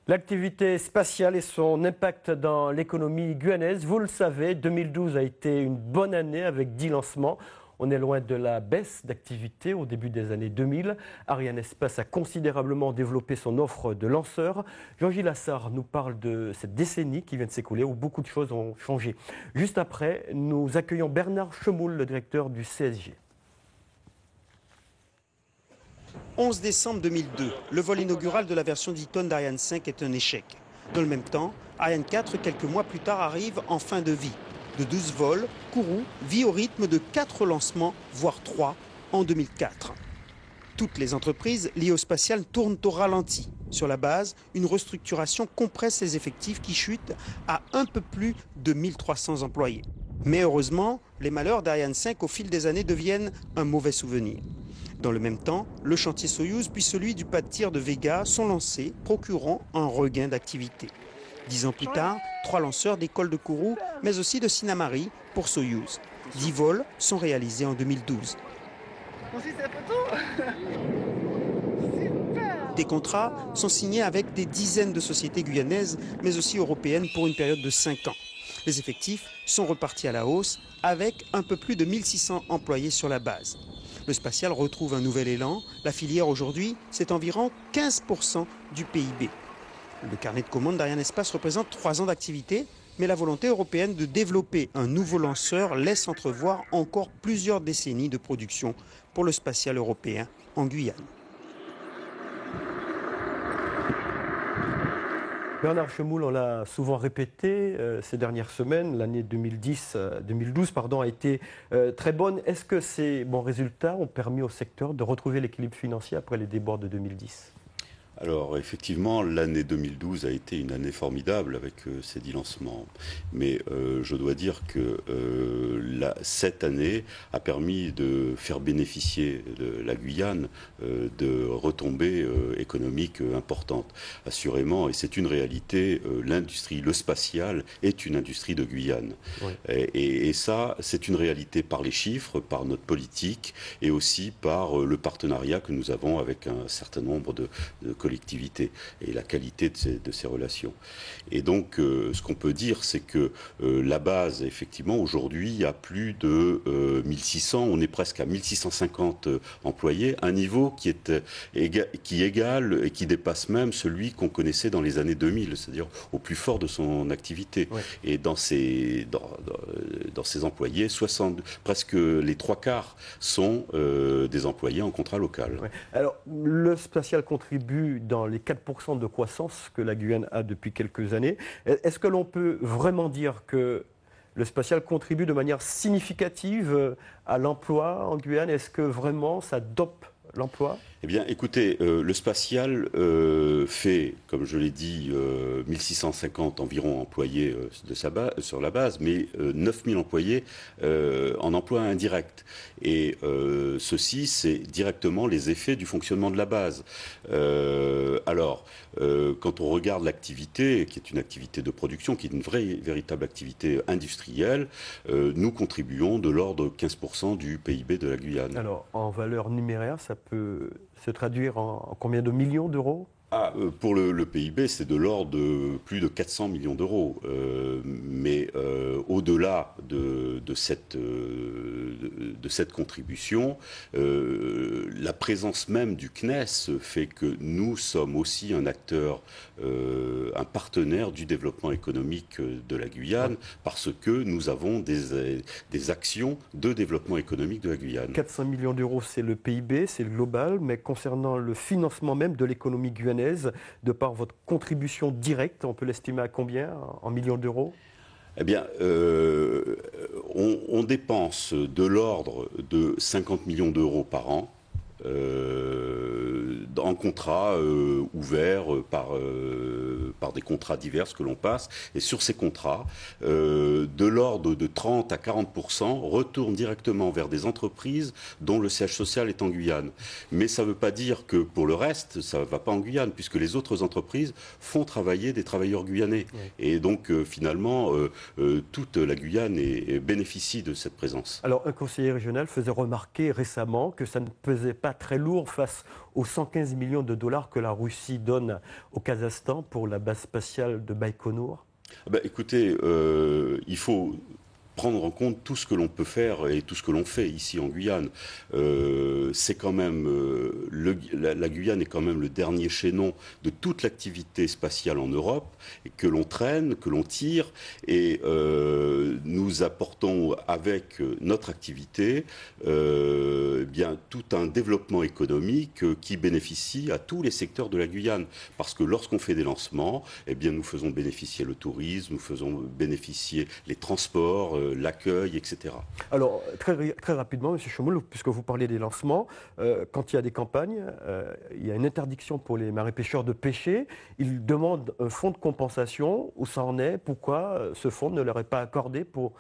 L'activité spatiale et son impact dans l'économie guyanaise, vous le savez, 2012 a été une bonne année avec 10 lancements. On est loin de la baisse d'activité au début des années 2000. Arianespace a considérablement développé son offre de lanceurs. Jean-Gilles Assard nous parle de cette décennie qui vient de s'écouler où beaucoup de choses ont changé. Juste après, nous accueillons Bernard Chemoul, le directeur du CSG. 11 décembre 2002, le vol inaugural de la version 10 tonnes d'Ariane 5 est un échec. Dans le même temps, Ariane 4, quelques mois plus tard, arrive en fin de vie. De 12 vols, Kourou vit au rythme de 4 lancements, voire 3, en 2004. Toutes les entreprises liées au spatial tournent au ralenti. Sur la base, une restructuration compresse les effectifs qui chutent à un peu plus de 1300 employés. Mais heureusement, les malheurs d'Ariane 5 au fil des années deviennent un mauvais souvenir. Dans le même temps, le chantier Soyouz puis celui du pas de tir de Vega sont lancés, procurant un regain d'activité. 10 ans plus tard, 3 lanceurs d'école de Kourou, mais aussi de Sinamari pour Soyouz. 10 vols sont réalisés en 2012. Des contrats sont signés avec des dizaines de sociétés guyanaises, mais aussi européennes pour une période de 5 ans. Les effectifs sont repartis à la hausse avec un peu plus de 1600 employés sur la base. Le spatial retrouve un nouvel élan. La filière aujourd'hui, c'est environ 15% du PIB. Le carnet de commandes d'Arianespace représente 3 ans d'activité, mais la volonté européenne de développer un nouveau lanceur laisse entrevoir encore plusieurs décennies de production pour le spatial européen en Guyane. Bernard Chemoul, on l'a souvent répété ces dernières semaines, l'année 2012 a été très bonne. Est-ce que ces bons résultats ont permis au secteur de retrouver l'équilibre financier après les débords de 2010 ? Alors effectivement, l'année 2012 a été une année formidable avec ces 10 lancements. Mais je dois dire que cette année a permis de faire bénéficier de la Guyane de retombées économiques importantes. Assurément, et c'est une réalité, l'industrie, le spatial est une industrie de Guyane. Oui. Et ça, c'est une réalité par les chiffres, par notre politique et aussi par le partenariat que nous avons avec un certain nombre de collectivité et la qualité de ces relations. Et donc, ce qu'on peut dire, c'est que la base, effectivement, aujourd'hui, il y a plus de 1600, on est presque à 1650 employés, un niveau qui égale et qui dépasse même celui qu'on connaissait dans les années 2000, c'est-à-dire au plus fort de son activité. Ouais. Et dans ces employés, presque les 3/4 sont des employés en contrat local. Ouais. Alors, le spatial contribue dans les 4% de croissance que la Guyane a depuis quelques années. Est-ce que l'on peut vraiment dire que le spatial contribue de manière significative à l'emploi en Guyane? Est-ce que vraiment ça dope l'emploi? Eh bien, écoutez, le spatial fait, comme je l'ai dit, 1650 environ employés sur la base, mais 9000 employés en emploi indirect. Et ceci, c'est directement les effets du fonctionnement de la base. Alors, quand on regarde l'activité, qui est une activité de production, qui est une véritable activité industrielle, nous contribuons de l'ordre de 15% du PIB de la Guyane. Alors, en valeur numéraire, ça peut se traduire en combien de millions d'euros ? Pour le PIB, c'est de l'ordre de plus de 400 millions d'euros. Mais au-delà de cette contribution, la présence même du CNES fait que nous sommes aussi un acteur, un partenaire du développement économique de la Guyane, parce que nous avons des actions de développement économique de la Guyane. 400 millions d'euros, c'est le PIB, c'est le global, mais concernant le financement même de l'économie guyanaise, de par votre contribution directe, on peut l'estimer à combien en millions d'euros ? Eh bien, on dépense de l'ordre de 50 millions d'euros par an en contrats ouverts par des contrats divers que l'on passe. Et sur ces contrats, de l'ordre de 30 à 40% retournent directement vers des entreprises dont le siège social est en Guyane. Mais ça ne veut pas dire que pour le reste, ça ne va pas en Guyane, puisque les autres entreprises font travailler des travailleurs guyanais. Oui. Et donc, finalement, toute la Guyane bénéficie de cette présence. Alors, un conseiller régional faisait remarquer récemment que ça ne pesait pas très lourd face aux 115 millions de dollars que la Russie donne au Kazakhstan pour la base spatiale de Baïkonour? Écoutez, il faut prendre en compte tout ce que l'on peut faire et tout ce que l'on fait ici en Guyane. C'est quand même la Guyane est quand même le dernier chaînon de toute l'activité spatiale en Europe, et que l'on traîne, que l'on tire, et nous apportons avec notre activité bien tout un développement économique qui bénéficie à tous les secteurs de la Guyane, parce que lorsqu'on fait des lancements, eh bien nous faisons bénéficier le tourisme, nous faisons bénéficier les transports, l'accueil, etc. Alors, très rapidement, M. Chomoul, puisque vous parlez des lancements, quand il y a des campagnes, il y a une interdiction pour les marins pêcheurs de pêcher. Ils demandent un fonds de compensation. Où ça en est? Pourquoi ce fonds ne leur est pas accordé pour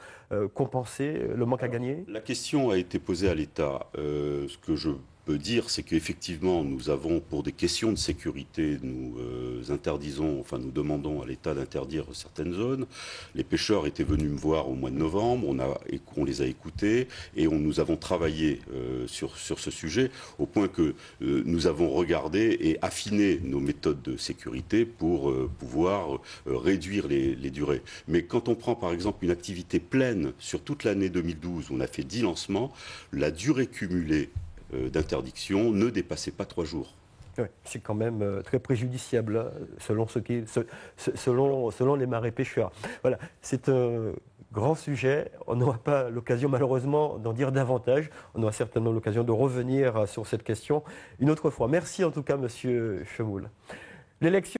compenser le manque à gagner? La question a été posée à l'État. Ce que je peux dire, c'est qu'effectivement, nous avons, pour des questions de sécurité, nous nous demandons à l'État d'interdire certaines zones. Les pêcheurs étaient venus me voir au mois de novembre, on les a écoutés et nous avons travaillé sur ce sujet, au point que nous avons regardé et affiné nos méthodes de sécurité pour pouvoir réduire les durées. Mais quand on prend par exemple une activité pleine sur toute l'année 2012, où on a fait 10 lancements, la durée cumulée d'interdiction ne dépassait pas 3 jours. Oui, c'est quand même très préjudiciable selon les marins pêcheurs. Voilà, c'est un grand sujet. On n'aura pas l'occasion malheureusement d'en dire davantage. On aura certainement l'occasion de revenir sur cette question une autre fois. Merci en tout cas, Monsieur Chomoul. L'élection